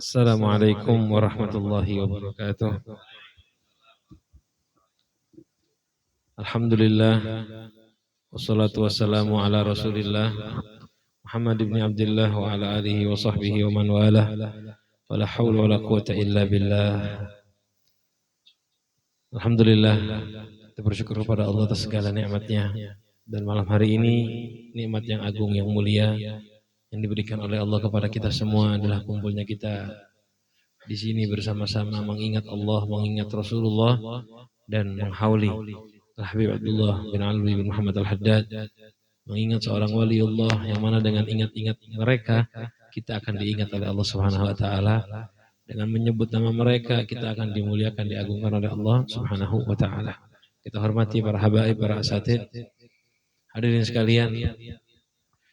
Assalamualaikum warahmatullahi wabarakatuh. Alhamdulillah wassalatu wassalamu ala Rasulillah Muhammad ibn Abdullah wa ala alihi wa sahbihi wa man walah. Wala haula wala quwata illa billah. Alhamdulillah, kita bersyukur kepada Allah atas segala nikmatnya. Dan malam hari ini nikmat yang agung yang mulia yang diberikan oleh Allah kepada kita semua adalah kumpulnya kita di sini bersama-sama mengingat Allah, mengingat Rasulullah dan menghauli Al-Habib Abdullah bin Alwi bin Muhammad Al-Haddad, mengingat seorang wali Allah yang mana dengan ingat-ingat mereka kita akan diingat oleh Allah Subhanahu wa taala. Dengan menyebut nama mereka kita akan dimuliakan, diagungkan oleh Allah Subhanahu wa taala. Kita hormati para habaib, para asatid. Hadirin sekalian,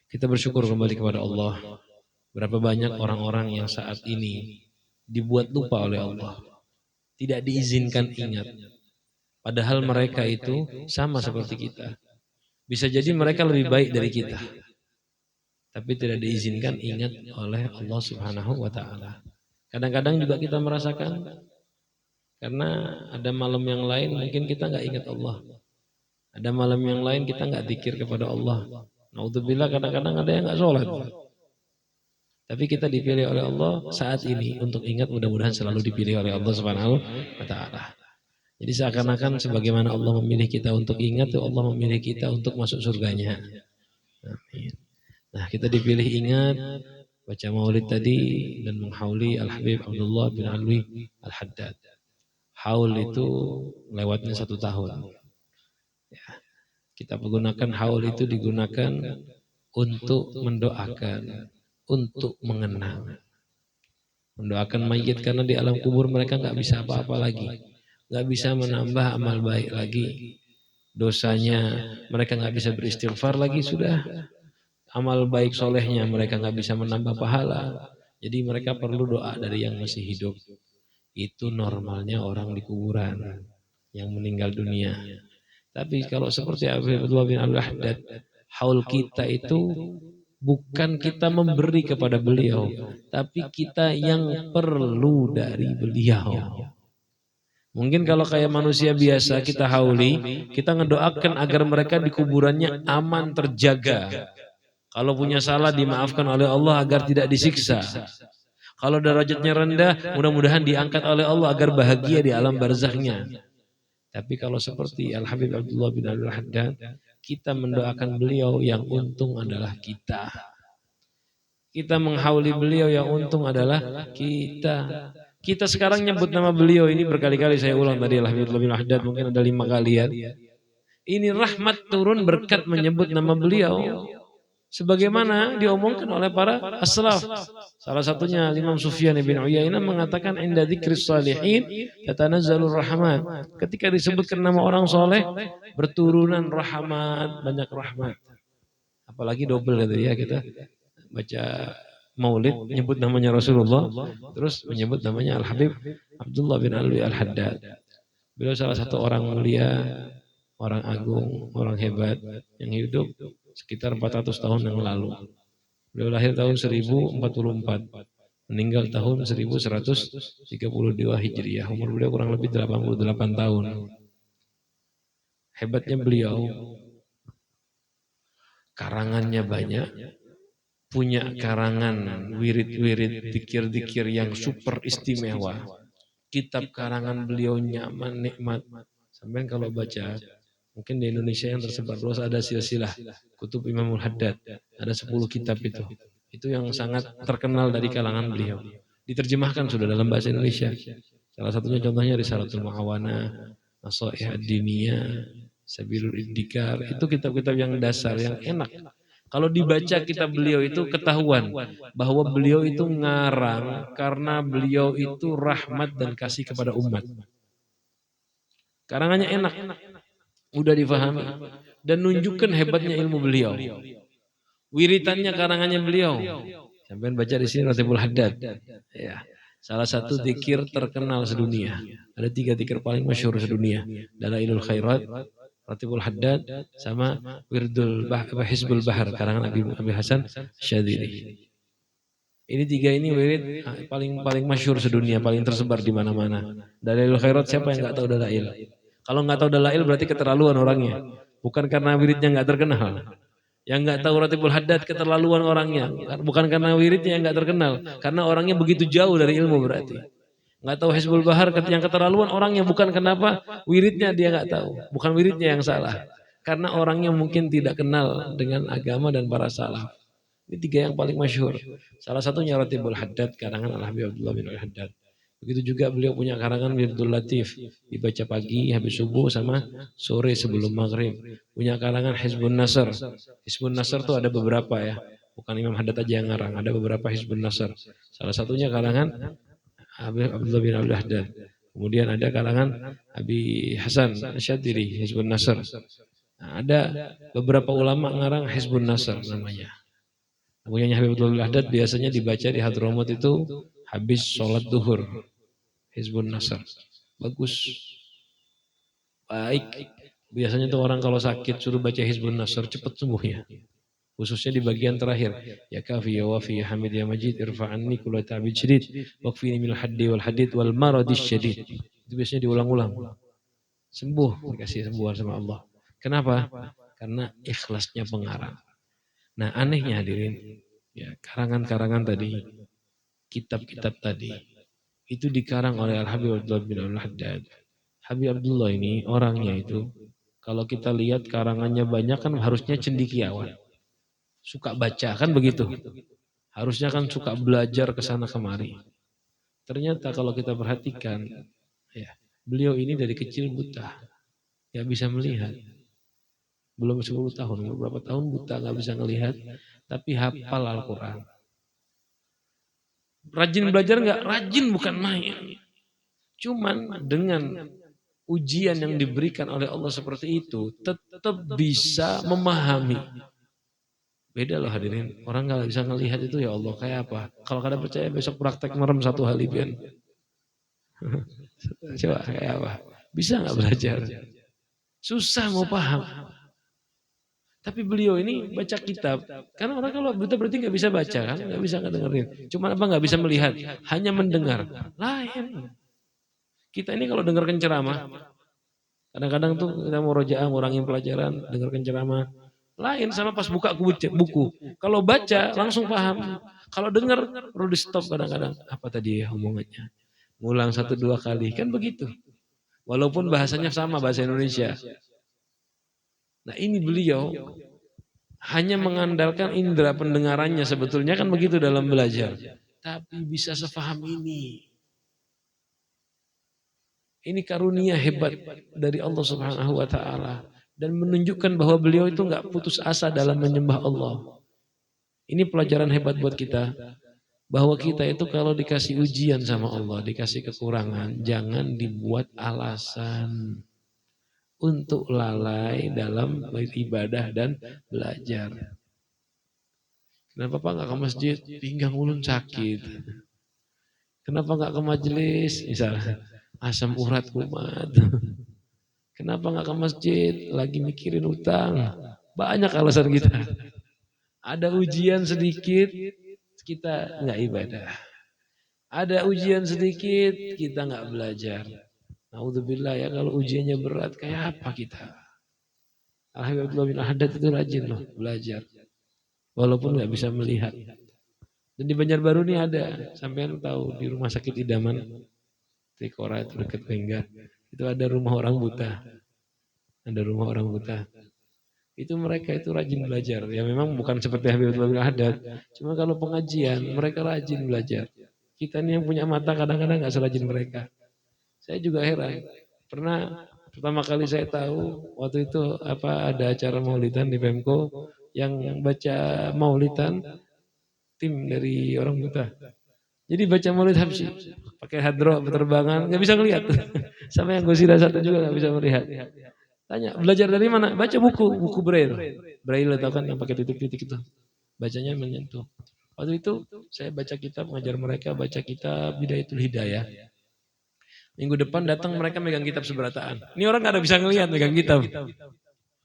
kita bersyukur kembali kepada Allah. Berapa banyak orang-orang yang saat ini dibuat lupa oleh Allah, tidak diizinkan ingat. Padahal mereka itu sama seperti kita. Bisa jadi mereka lebih baik dari kita, tapi tidak diizinkan ingat oleh Allah Subhanahu wa taala. Kadang-kadang juga kita merasakan karena ada malam yang lain mungkin kita nggak ingat Allah. Ada malam yang lain kita nggak zikir kepada Allah. Naudzubillah, kadang-kadang ada yang nggak sholat. Tapi kita dipilih oleh Allah saat ini untuk ingat, mudah-mudahan selalu dipilih oleh Allah Subhanahu wa taala. Jadi seakan-akan sebagaimana Allah memilih kita untuk ingat, Allah memilih kita untuk masuk surganya. Amin. Nah, kita dipilih ingat, baca maulid tadi dan menghauli Al-Habib Abdullah bin Alwi Al-Haddad. Haul itu lewatnya 1 tahun. Ya, kita menggunakan haul itu digunakan untuk mendoakan, untuk mengenang. Mendoakan mayit karena di alam kubur mereka nggak bisa apa-apa lagi. Nggak bisa menambah amal baik lagi. Dosanya mereka nggak bisa beristighfar lagi, sudah. Amal baik solehnya mereka nggak bisa menambah pahala. Jadi mereka perlu doa dari yang masih hidup. Itu normalnya orang di kuburan yang meninggal dunia. Tapi kalau seperti Abdullah bin Al-Haddad, haul kita itu bukan kita memberi kepada beliau, tapi kita yang perlu dari beliau. Mungkin kalau kayak manusia biasa kita hauli, kita ngedoakan agar mereka di kuburannya aman, terjaga. Kalau punya salah dimaafkan oleh Allah agar tidak disiksa. Kalau derajatnya rendah, mudah-mudahan diangkat oleh Allah agar bahagia di alam barzakhnya. Tapi kalau seperti Al-Habib Abdullah bin Al-Haddad, kita mendoakan beliau, yang untung adalah kita. Kita menghauli beliau, yang untung adalah kita. Kita sekarang nyebut nama beliau ini berkali-kali, saya ulang tadi Al-Habib bin Al-Haddad mungkin ada 5 kalian. Ini rahmat turun berkat menyebut nama beliau. Sebagaimana diomongkan oleh para as-salaf. Salah satunya Imam Sufyan bin Uyainah mengatakan inda dzikris salihin tatanazzalur rahmat. Ketika disebutkan nama orang soleh, berturunan rahmat, banyak rahmat. Apalagi double gitu ya, kita baca maulid menyebut namanya Rasulullah, terus menyebut namanya Al-Habib Abdullah bin Alwi Al-Haddad. Beliau salah satu orang mulia, orang agung, orang hebat yang hidup sekitar 400 tahun yang lalu. Beliau lahir tahun 1044, meninggal tahun 1132 Hijriah. Umur beliau kurang lebih 88 tahun. Hebatnya beliau, karangannya banyak, punya karangan wirid-wirid, dikir-dikir yang super istimewa. Kitab karangan beliau nyaman, nikmat. Sampai kalau baca, mungkin di Indonesia yang tersebar luas ada silsilah Kutub Imamul Haddad, ada 10 kitab itu. Itu yang sangat terkenal dari kalangan beliau. Diterjemahkan sudah dalam bahasa Indonesia. Salah satunya contohnya Risalatul Mu'awana, Nasaih Ad-Diniyah, Sabilul Iddikar. Itu kitab-kitab yang dasar, yang enak. Kalau dibaca kitab beliau itu ketahuan bahwa beliau itu ngarang karena beliau itu rahmat dan kasih kepada umat. Karangannya enak, mudah difahami, dan nunjukkan hebatnya ilmu beliau. Wiritannya karangannya beliau. Sampai baca di sini Ratibul Haddad. Ya, salah satu zikir terkenal sedunia. Ada 3 zikir paling masyhur sedunia. Dalailul Khairat, Ratibul Haddad, sama Wirdul Hizbul Bahar karangan Abi Hasan Syadzili. Ini tiga ini wirid paling paling masyhur sedunia, paling tersebar di mana-mana. Dalailul khairat siapa yang nggak tahu dalail? Kalau nggak tahu dalail berarti keterlaluan orangnya. Bukan karena wiridnya nggak terkenal. Yang nggak tahu Ratibul Haddad keterlaluan orangnya. Bukan karena wiridnya yang nggak terkenal. Karena orangnya begitu jauh dari ilmu berarti. Nggak tahu Hizbul Bahar yang keterlaluan orangnya. Bukan kenapa wiridnya dia nggak tahu. Bukan wiridnya yang salah. Karena orangnya mungkin tidak kenal dengan agama dan para salaf. Ini tiga yang paling masyhur. Salah satunya Ratibul Haddad, karangan Al-Habib Abdullah bin Al-Haddad. Begitu juga beliau punya karangan Wirdul Latif, dibaca pagi habis subuh sama sore sebelum maghrib. Punya karangan Hizbun Nasr. Hizbun Nasr itu ada beberapa ya, bukan Imam Haddad aja yang ngarang, ada beberapa Hizbun Nasr. Salah satunya karangan Habib Abdullah bin Al-Haddad. Kemudian ada karangan Abi Hasan Asyadiri, Hizbun Nasr. Nah, ada beberapa ulama ngarang Hizbun Nasr namanya. Punyanya Habib Abdullah bin Al-Haddad biasanya dibaca di Hadramut itu habis sholat duhur. Hizbun Nasr. Bagus. Baik. Biasanya tuh orang kalau sakit suruh baca Hizbun Nasr cepat sembuh ya. Khususnya di bagian terakhir. Ya kafi ya wafi ya hamid ya majid irfa'anni kula ta'bid syedid waqfini minal haddi wal hadid wal maradis syedid. Itu biasanya diulang-ulang. Sembuh. Dikasih sembuhan sama Allah. Kenapa? Karena ikhlasnya pengarang. Nah anehnya hadirin. Ya, karangan-karangan tadi. Kitab-kitab tadi. Itu dikarang oleh Al-Habib Abdullah bin Al-Haddad. Habib Abdullah ini orangnya itu, kalau kita lihat karangannya banyak kan harusnya cendekiawan. Suka baca kan begitu. Harusnya kan suka belajar ke sana kemari. Ternyata kalau kita perhatikan, ya, beliau ini dari kecil buta. Gak bisa melihat. Belum 10 tahun, beberapa tahun buta gak bisa melihat. Tapi hafal Al-Quran. Rajin belajar nggak? Rajin bukan main. Cuman dengan ujian yang diberikan oleh Allah seperti itu, tetap bisa memahami. Beda loh hadirin. Orang nggak bisa ngelihat itu ya Allah kayak apa. Kalau kalian percaya besok praktek merem satu hari biar. Coba kayak apa? Bisa nggak belajar? Susah mau paham. Tapi beliau ini baca kitab. Karena orang kalau buta berarti nggak bisa baca kan, nggak bisa ngedengerin. Cuma apa nggak bisa melihat, hanya mendengar. Lain. Kita ini kalau dengarkan ceramah, kadang-kadang tuh kita mau rojaah, ngurangin pelajaran, dengarkan ceramah. Lain sama pas buka buku. Kalau baca langsung paham. Kalau dengar perlu di stop kadang-kadang. Apa tadi ya omongannya? Ngulang 1-2 kali kan begitu. Walaupun bahasanya sama bahasa Indonesia. Nah ini beliau hanya mengandalkan indera pendengarannya sebetulnya kan begitu dalam belajar. Tapi bisa sefaham ini. Ini karunia hebat dari Allah Subhanahu wa taala dan menunjukkan bahwa beliau itu enggak putus asa dalam menyembah Allah. Ini pelajaran hebat buat kita bahwa kita itu kalau dikasih ujian sama Allah, dikasih kekurangan, jangan dibuat alasan untuk lalai dalam beribadah dan belajar. Kenapa Pak nggak ke masjid? Pinggang ulun sakit. Kenapa nggak ke majelis? Misalnya asam urat kumat. Kenapa nggak ke masjid? Lagi mikirin utang. Banyak alasan kita. Ada ujian sedikit, kita nggak ibadah. Ada ujian sedikit, kita nggak belajar. Naudzubillah ya kalau ujiannya berat kayak apa kita? Al-Habib Abdullah bin Al-Haddad itu rajin loh belajar. Walaupun nggak bisa melihat. Dan di Banjarbaru ini ada, sampean tahu di rumah sakit idaman Trikora itu dekat Lenggar. Itu ada rumah orang buta. Ada rumah orang buta. Itu mereka itu rajin belajar. Ya memang bukan seperti Habib Abdullah bin Al-Haddad. Cuma kalau pengajian mereka rajin belajar. Kita ini yang punya mata kadang-kadang nggak serajin mereka. Saya juga heran. Pernah pertama kali saya tahu waktu itu ada acara maulidan di Pemko yang baca maulidan tim dari orang buta. Jadi baca maulid habsi pakai hadro penerbangan nggak bisa ngelihat. Sama yang gosira satu juga nggak bisa melihat. Tanya belajar dari mana? Baca buku braille. Braille tahu kan yang pakai titik-titik itu. Bacanya menyentuh. Waktu itu saya baca kitab mengajar mereka baca kitab Bidayatul Hidayah. Minggu depan datang mereka megang kitab seberataan. Ini orang gak ada bisa ngelihat megang kitab.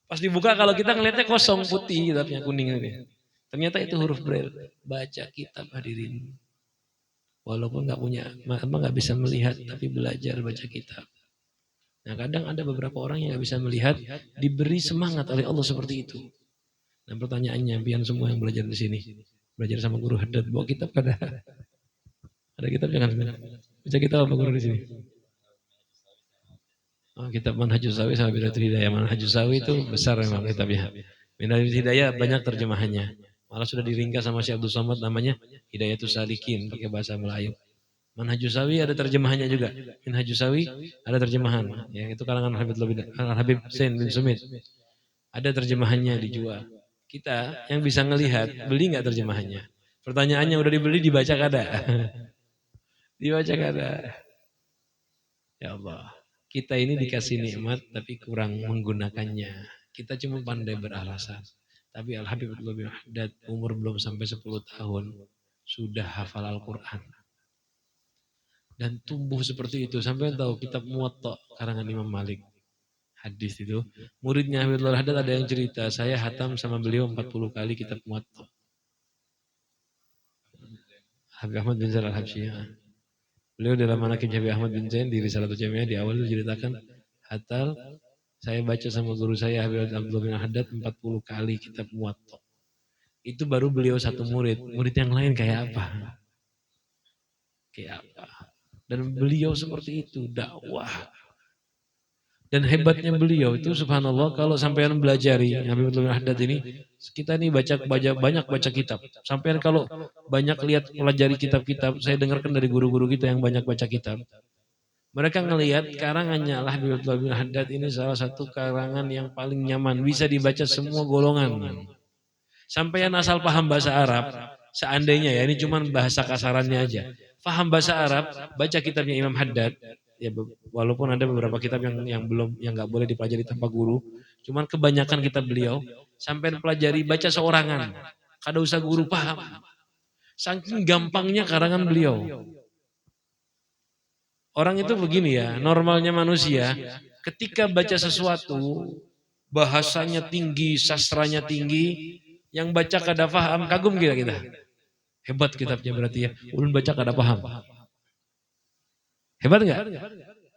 Pas dibuka kalau kita ngelihatnya kosong putih kitabnya kuning ini. Ternyata itu huruf braille. Baca kitab hadirin. Walaupun nggak bisa melihat, tapi belajar baca kitab. Nah kadang ada beberapa orang yang nggak bisa melihat, diberi semangat oleh Allah seperti itu. Nah pertanyaannya, biar semua yang belajar di sini, belajar sama guru Haddad, bawa kitab ada kitab jangan sebenarnya. Baca kitab apa guru di sini? Oh, kitab Manhajus Sawi sama Bidayatul Hidayah. Manhajus Sawi itu besar memang kitabnya. Bidayatul Hidayah banyak terjemahannya. Malah sudah diringkas sama Syekh Abdul Somad namanya Hidayatul Salikin pakai bahasa Melayu. Manhajus Sawi ada terjemahannya juga. Manhajus Sawi ada terjemahan. Ya, itu karangan Habib Zain bin Sumit. Ada terjemahannya dijual. Kita yang bisa ngelihat, beli nggak terjemahannya? Pertanyaannya udah dibeli, dibaca kada? Dibaca kada? Ya Allah. Kita ini dikasih nikmat tapi kurang menggunakannya. Kita cuma pandai beralasan. Tapi Al-Habib bin Haddad umur belum sampai 10 tahun sudah hafal Al-Quran. Dan tumbuh seperti itu. Sampai tahu kitab Muwatta karangan Imam Malik. Hadis itu. Muridnya Habib bin Haddad ada yang cerita, saya hatam sama beliau 40 kali kitab Muwatta. Habib Ahmad bin Zain Al-Habsyiyah. Beliau dalam manaqib Habib Ahmad bin Zain di Risalatul Jamiah di awal itu ceritakan, hatal saya baca sama guru saya Habib Abdullah bin Haddad 40 kali kitab Muwatta. Itu baru beliau satu murid. Murid yang lain kayak apa? Kayak apa? Dan beliau seperti itu, dakwah. Dan hebatnya beliau itu subhanallah kalau sampean belajari Habib Abdullah bin Haddad ini, kita ini banyak baca kitab. Sampean kalau banyak lihat pelajari kitab-kitab, saya dengarkan dari guru-guru kita yang banyak baca kitab. Mereka ngelihat karangannya Habib Abdullah bin Haddad ini salah satu karangan yang paling nyaman, bisa dibaca semua golongan. Sampean asal paham bahasa Arab, seandainya ya ini cuma bahasa kasarannya aja. Paham bahasa Arab, baca kitabnya Imam Haddad. Ya, walaupun ada beberapa kitab yang nggak boleh dipelajari tanpa guru, cuman kebanyakan kitab beliau sampai pelajari baca seorangan, kada usah guru paham. Saking gampangnya karangan beliau. Orang itu begini ya, normalnya manusia, ketika baca sesuatu bahasanya tinggi, sastranya tinggi, yang baca kada paham, kagum kita. Hebat kitabnya berarti ya. Ulun baca kada paham. Hebat enggak?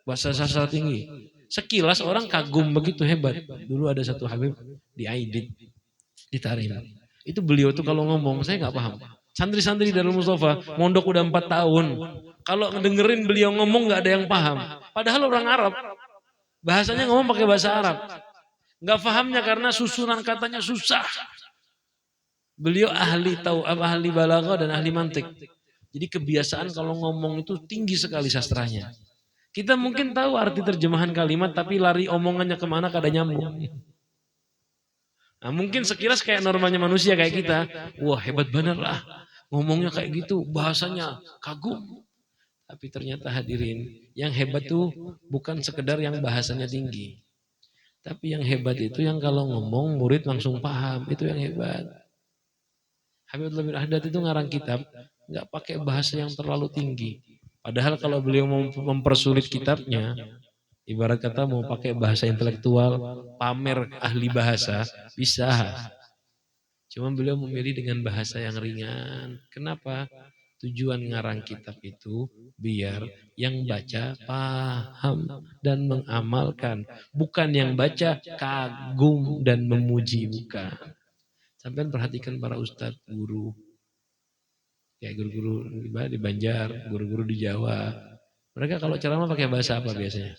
Bahasa sastra tinggi. Sekilas orang kagum begitu hebat. Dulu ada satu Habib di Aidit, di Tarim. Itu beliau tuh kalau ngomong, saya nggak paham. Santri-santri Darul Mustafa, mondok udah 4 tahun. Kalau ngedengerin beliau ngomong nggak ada yang paham. Padahal orang Arab. Bahasanya ngomong pakai bahasa Arab. Nggak pahamnya karena susunan katanya susah. Beliau ahli balaghah dan ahli mantik. Jadi kebiasaan kalau ngomong itu tinggi sekali sastranya. Kita mungkin tahu arti terjemahan kalimat, tapi lari omongannya kemana kada nyambung. Nah, mungkin sekilas kayak normalnya manusia kayak kita. Wah hebat bener lah. Ngomongnya kayak gitu, bahasanya kagum. Tapi ternyata hadirin, yang hebat tuh bukan sekedar yang bahasanya tinggi. Tapi yang hebat itu yang kalau ngomong murid langsung paham, itu yang hebat. Habib Abdullah bin Haddad itu ngarang kitab, nggak pakai bahasa yang terlalu tinggi. Padahal kalau beliau mau mempersulit kitabnya, ibarat kata mau pakai bahasa intelektual, pamer ahli bahasa, bisa. Cuma beliau memilih dengan bahasa yang ringan. Kenapa? Tujuan ngarang kitab itu biar yang baca paham dan mengamalkan. Bukan yang baca kagum dan memuji, bukan. Sampai perhatikan para ustadz, guru. Ya guru-guru di Banjar, guru-guru di Jawa. Mereka kalau ceramah pakai bahasa apa biasanya?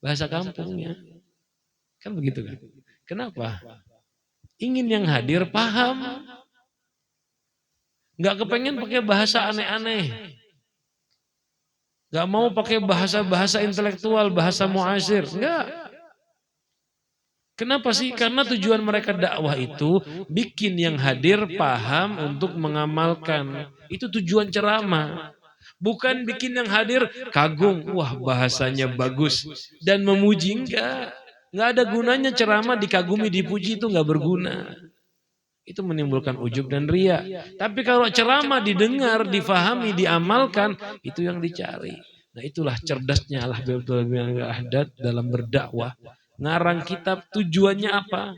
Bahasa kampungnya. Kan begitu kan? Kenapa? Ingin yang hadir paham. Nggak kepengen pakai bahasa aneh-aneh. Nggak mau pakai bahasa-bahasa intelektual, bahasa muasir. Enggak. Kenapa sih? Karena tujuan mereka dakwah itu bikin yang hadir paham untuk mengamalkan. Itu tujuan ceramah. Bukan bikin yang hadir kagum, wah bahasanya bagus dan memuji, enggak. Enggak ada gunanya ceramah dikagumi, dipuji, itu enggak berguna. Itu menimbulkan ujub dan ria. Tapi kalau ceramah didengar, difahami, diamalkan, itu yang dicari. Nah itulah cerdasnya Habib Abdullah bin Haddad dalam berdakwah. Ngarang kitab tujuannya apa?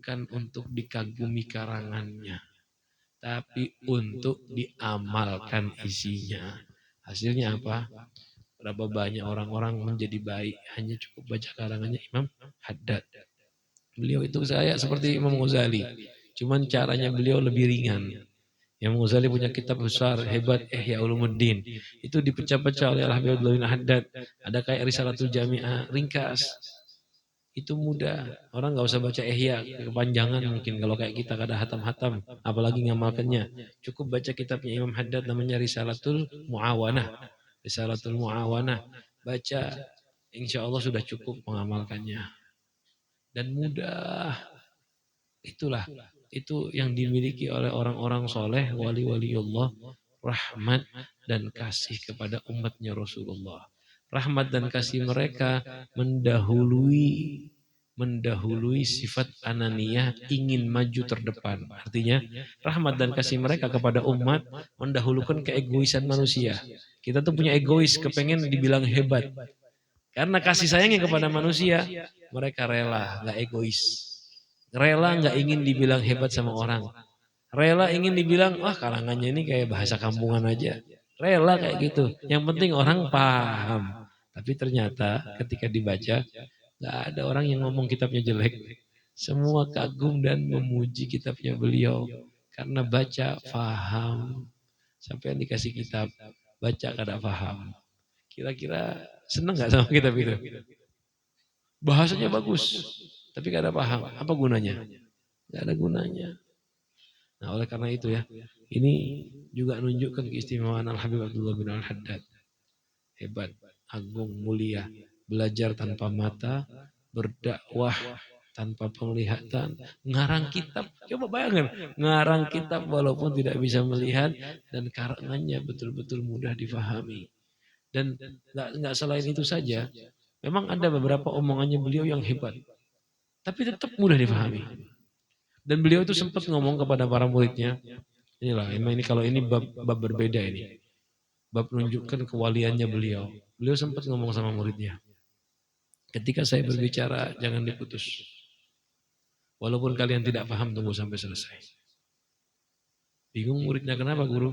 bukan untuk dikagumi karangannya, tapi untuk diamalkan isinya. Hasilnya apa? Berapa banyak orang-orang menjadi baik hanya cukup baca karangannya Imam Haddad. Beliau itu saya seperti Imam Ghazali, cuman caranya beliau lebih ringan. Imam Ghazali punya kitab besar, hebat, Ihya Ulumuddin. Itu dipecah-pecah oleh Al-Habib Abdullah bin Haddad. Ada kayak Risalatul Jami'ah, ringkas. Itu mudah. Orang nggak usah baca Ihya, kepanjangan mungkin kalau kayak kita kada hatam-hatam, apalagi ngamalkannya. Cukup baca kitabnya Imam Haddad namanya Risalatul Muawanah. Risalatul Muawanah. Baca, insya Allah sudah cukup mengamalkannya. Dan mudah. Itulah. Itu yang dimiliki oleh orang-orang soleh, wali-waliullah, rahmat dan kasih kepada umatnya Rasulullah. Rahmat dan kasih mereka mendahului sifat ananiyah, ingin maju terdepan. Artinya rahmat dan kasih mereka kepada umat mendahulukan keegoisan manusia. Kita tuh punya egois, kepengen dibilang hebat. Karena kasih sayangnya kepada manusia, mereka rela, gak egois. Rela nggak ingin dibilang hebat sama orang. Rela ingin dibilang, wah kalangannya ini kayak bahasa kampungan aja. Rela kayak gitu. Yang penting orang paham. Tapi ternyata ketika dibaca, nggak ada orang yang ngomong kitabnya jelek. Semua kagum dan memuji kitabnya beliau. Karena baca, paham. Sampai yang dikasih kitab, baca kada paham. Kira-kira seneng nggak sama kitab itu? Bahasanya bagus, tapi gak ada paham. Apa gunanya? Gak ada gunanya. Nah oleh karena itu ya, ini juga menunjukkan keistimewaan Al-Habib Abdullah bin Al-Haddad. Hebat, agung, mulia, belajar tanpa mata, berdakwah tanpa penglihatan, ngarang kitab. Coba bayangkan, ngarang kitab walaupun tidak bisa melihat dan karangannya betul-betul mudah difahami. Dan nggak selain itu saja, memang ada beberapa omongannya beliau yang hebat, tapi tetap mudah difahami. Dan beliau itu sempat ngomong kepada para muridnya, inilah, ini kalau ini bab berbeda ini. Bab menunjukkan kewaliannya beliau. Beliau sempat ngomong sama muridnya, ketika saya berbicara jangan diputus. Walaupun kalian tidak paham, tunggu sampai selesai. Bingung muridnya, kenapa guru?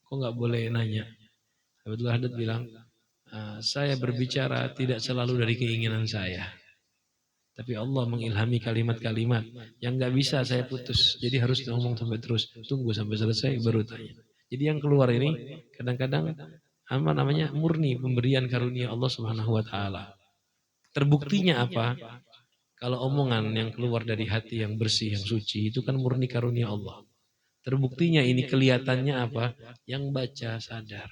Kok nggak boleh nanya? Abdullah Haddad bilang, saya berbicara tidak selalu dari keinginan saya. Tapi Allah mengilhami kalimat-kalimat yang gak bisa saya putus. Jadi harus ngomong sampai terus. Tunggu sampai selesai baru tanya. Jadi yang keluar ini kadang-kadang murni pemberian karunia Allah Subhanahu wa taala. Terbuktinya apa? Kalau omongan yang keluar dari hati yang bersih, yang suci, itu kan murni karunia Allah. Terbuktinya ini kelihatannya apa? Yang baca sadar.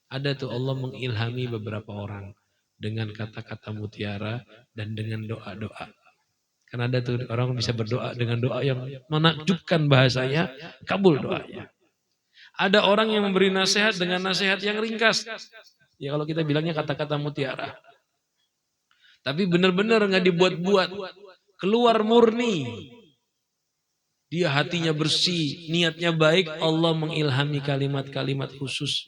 Ada tuh Allah mengilhami beberapa orang dengan kata-kata mutiara dan dengan doa-doa. Karena ada tuh orang bisa berdoa dengan doa yang menakjubkan bahasanya, kabul doanya. Ada orang yang memberi nasihat dengan nasihat yang ringkas. Ya kalau kita bilangnya kata-kata mutiara. Tapi benar-benar nggak dibuat-buat, keluar murni. Dia hatinya bersih, niatnya baik, Allah mengilhami kalimat-kalimat khusus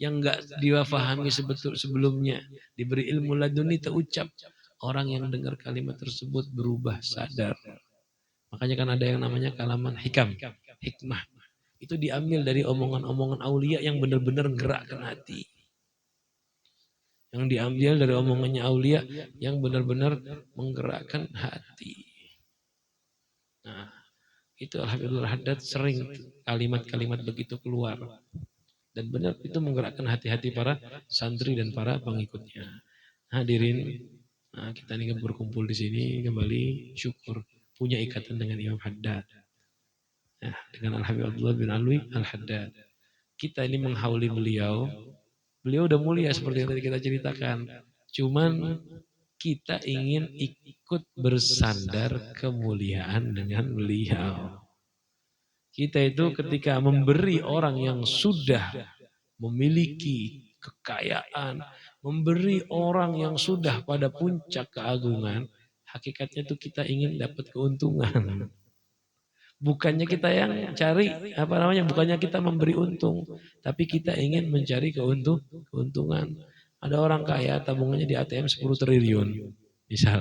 yang enggak diwafahami sebelumnya. Diberi ilmu laduni terucap. Orang yang dengar kalimat tersebut berubah sadar. Makanya kan ada yang namanya kalaman hikam, hikmah. Itu diambil dari omongan-omongan aulia yang benar-benar gerakkan hati. Yang diambil dari omongannya aulia yang benar-benar menggerakkan hati. Nah, itu Al-Habibul Haddad sering kalimat-kalimat begitu keluar. Dan benar itu menggerakkan hati-hati para santri dan para pengikutnya. Hadirin, nah kita ini berkumpul di sini kembali syukur punya ikatan dengan Imam Haddad. Nah, dengan Al-Habib Abdullah bin Alwi Al-Haddad. Kita ini menghauli beliau. Beliau udah mulia seperti yang tadi kita ceritakan. Cuman kita ingin ikut bersandar kemuliaan dengan beliau. Kita itu ketika memberi orang yang sudah memiliki kekayaan, memberi orang yang sudah pada puncak keagungan, hakikatnya itu kita ingin dapat keuntungan. Bukannya kita yang cari, bukannya kita memberi untung, tapi kita ingin mencari keuntungan. Ada orang kaya tabungannya di ATM 10 triliun, misal.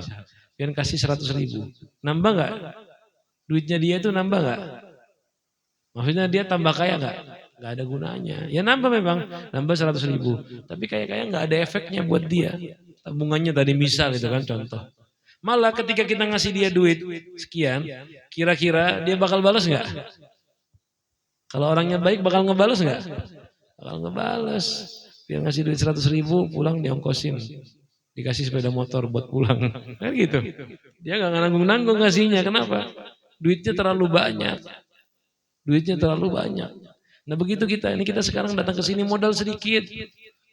Pian kasih 100.000. Nambah nggak? Duitnya dia itu nambah nggak? Maksudnya dia tambah kaya nggak? Nggak ada gunanya. Ya nambah memang, nambah 100.000. Tapi kayak nggak ada efeknya buat dia. Tabungannya tadi misal itu kan contoh. Malah ketika kita ngasih dia duit sekian, kira-kira dia bakal balas nggak? Kalau orangnya baik bakal ngebales nggak? Bakal ngebales. Dia ngasih duit 100.000, pulang diongkosin. Dikasih sepeda motor buat pulang. Kan gitu. Dia nggak nanggung-nanggung ngasihnya. Kenapa? Duitnya terlalu banyak. Duitnya terlalu banyak. Nah begitu ini kita sekarang datang ke sini modal sedikit.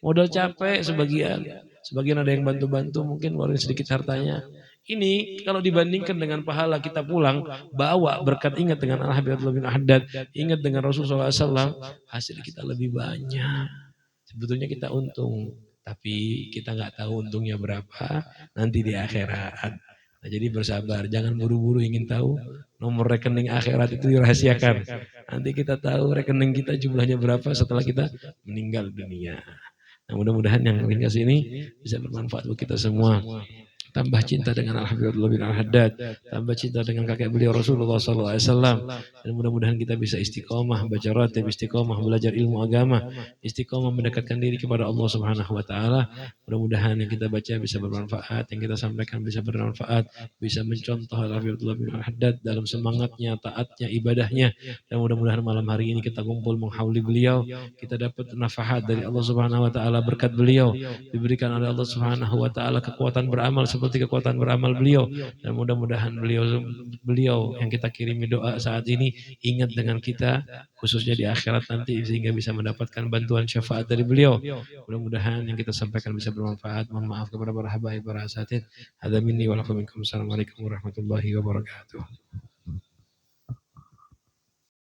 Modal capek sebagian. Sebagian ada yang bantu-bantu mungkin ngeluarin sedikit hartanya. Ini kalau dibandingkan dengan pahala kita pulang, bawa berkat, ingat dengan Al-Habib bin Haddad, ingat dengan Rasulullah SAW, hasil kita lebih banyak. Sebetulnya kita untung, tapi kita nggak tahu untungnya berapa nanti di akhirat. Nah, jadi bersabar, jangan buru-buru ingin tahu nomor rekening akhirat itu dirahasiakan. Nanti kita tahu rekening kita jumlahnya berapa setelah kita meninggal dunia. Nah, mudah-mudahan yang ringkas ini bisa bermanfaat buat kita semua. Tambah cinta dengan Al-Habib bin Al-Haddad, tambah cinta dengan kakek beliau Rasulullah SAW, dan mudah-mudahan kita bisa istiqomah baca ratib, istiqomah belajar ilmu agama, istiqomah mendekatkan diri kepada Allah Subhanahu Wa Taala. Mudah-mudahan yang kita baca bisa bermanfaat, yang kita sampaikan bisa bermanfaat, bisa mencontoh Al-Habib bin Al-Haddad dalam semangatnya, taatnya, ibadahnya, dan mudah-mudahan malam hari ini kita kumpul menghauli beliau, kita dapat nafahat dari Allah Subhanahu Wa Taala berkat beliau, diberikan oleh Allah Subhanahu Wa Taala kekuatan beramal seperti kekuatan beramal beliau, dan mudah-mudahan beliau yang kita kirimi doa saat ini ingat dengan kita khususnya di akhirat nanti sehingga bisa mendapatkan bantuan syafaat dari beliau. Mudah-mudahan yang kita sampaikan bisa bermanfaat. Mohon maaf kepada para habaib, para asatid. Hadza minni wa lakum minkum. Assalamualaikum warahmatullahi wabarakatuh.